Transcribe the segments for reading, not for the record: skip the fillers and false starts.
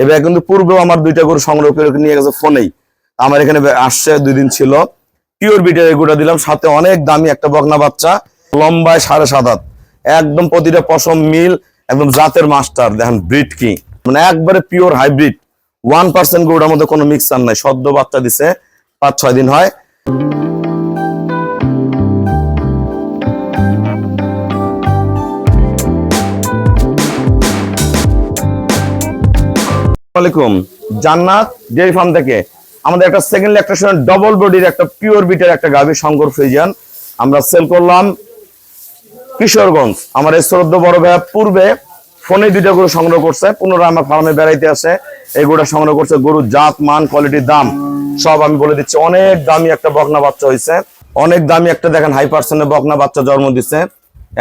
এবার কিন্তু পূর্বেও আমার 2টা গরু সংগ্রহ করে নিয়ে গেছে ফোনেই। আমার এখানে আসছে 2 দিন ছিল, পিওর বিটের এগুলো দিলাম, সাথে অনেক দামি একটা বকনা বাচ্চা, লম্বায় 7.5 হাত, একদম প্রতিটা পশম মিল, একদম জাতের মাস্টার। দেখেন ব্রিড কি, মানে একবারে পিওর হাইব্রিড 1% গরুটার মধ্যে কোনো মিক্সার নাই। সদ্য বাচ্চা দিছে, 5-6 দিন হয়। আসসালামু আলাইকুম, জান্নাত ডেইরি ফার্ম থেকে আমাদের একটা সেকেন্ড ল্যাকটেশন ডবল বডির একটা পিওর বিটের একটা গাভী শঙ্কর ফ্রিজিয়ান আমরা সেল করলাম কিশোরগঞ্জ। আমার এই শ্রদ্ধ বড় ভাইয়া পূর্বে ফোনে 2টা গরু সংগ্রহ করছে, পুনরায় আমার ফার্মে বেড়াইতে আসে, এই গরুটা সংগ্রহ করছে। গরুর জাত, মান, কোয়ালিটি, দাম সব আমি বলে দিচ্ছি। অনেক দামি একটা বকনা বাচ্চা হয়েছে, অনেক দামি একটা দেখেন হাই পার্সেন্টের বকনা বাচ্চা জন্ম দিচ্ছে।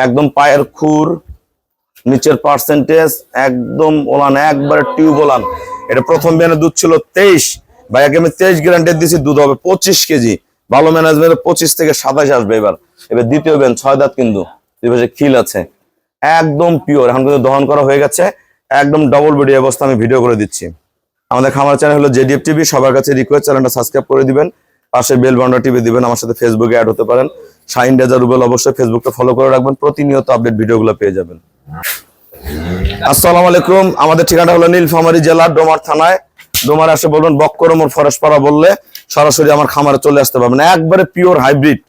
একদম পায়ের খুর, নিচের পার্সেন্টেজ একদম ওলান, একবারে টিউব ওলান। এটা প্রথম বিয়ানে দুধ ছিল 23, ভাইয়াকে আমি 23 গ্যারান্টি দিচ্ছি, দুধ হবে 25 কেজি। ভালো ম্যানেজমেন্ট 25 থেকে 27 আসবে। এবার দ্বিতীয় বিয়ান 6 দাঁত, কিন্তু দুই পাশে খিল আছে, একদম পিওর। এখন কিন্তু দহন করা হয়ে গেছে, একদম ডবল বডি অবস্থা আমি ভিডিও করে দিচ্ছি। আমাদের খামার চ্যানেল হলো জেডিএফ টিভি। সবার কাছে রিকোয়েস্ট, চ্যানেলটা সাবস্ক্রাইব করে দিবেন, পাশে বেল বাটনটা টিপে দিবেন। আমার সাথে ফেসবুকে অ্যাড হতে পারেন, শাহিন রেজা রুবেল। অবশ্যই ফেসবুকটা ফলো করে রাখবেন, প্রতিনিয়ত আপডেট ভিডিওগুলো পেয়ে যাবেন। আসসালামু আলাইকুম, আমাদের ঠিকানা হলো নীলফামারী জেলা ডোমার থানায়। ডোমার আসে বলবেন বক্করমোর ফরেশপাড়া বললে সরাসরি আমার খামারে চলে আসতে পারবেন। একবারে পিওর হাইব্রিড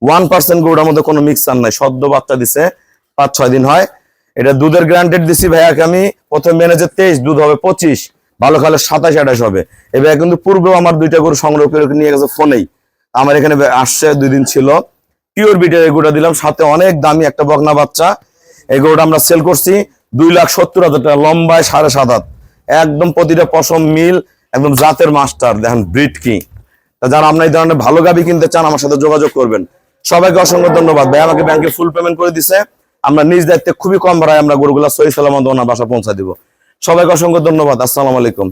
1% গরুটার মধ্যে কোনো মিক্সার নাই। সদ্য বাচ্চা দিছে, 5-6 দিন হয়। এটা দুধের গ্যারান্টেড দিছি ভাইয়াকে আমি। প্রথম ম্যানেজে 23, দুধ হবে 25, ভালো খালে 27-28 হবে। এবার কিন্তু পূর্বেও আমার 2টা গরু সংগ্রহ করে নিয়ে গেছে ফোনেই। আমার এখানে আসছে 2 দিন ছিল, পিওর বিটের এগুলো দিলাম, সাথে অনেক দামি একটা বকনা বাচ্চা। এই গরুটা আমরা সেল করছি 2,70,000 টাকা, লম্বায় 7.5 হাত, একদম প্রতিটা পশম মিল, একদম জাতের মাস্টার। দেখেন ব্রিড কি। যারা আপনার এই ধরনের ভালো গাভী কিনতে চান আমার সাথে যোগাযোগ করবেন। সবাইকে অসংখ্য ধন্যবাদ। ভাই আমাকে ব্যাংকে ফুল পেমেন্ট করে দিছে, আমরা নিজ দায়িত্বে খুবই কম ভাড়ায় আমরা গরুগুলা সহি সালামত ওনার বাসা পৌঁছা দিব। সবাইকে অসংখ্য ধন্যবাদ। আসসালামু আলাইকুম।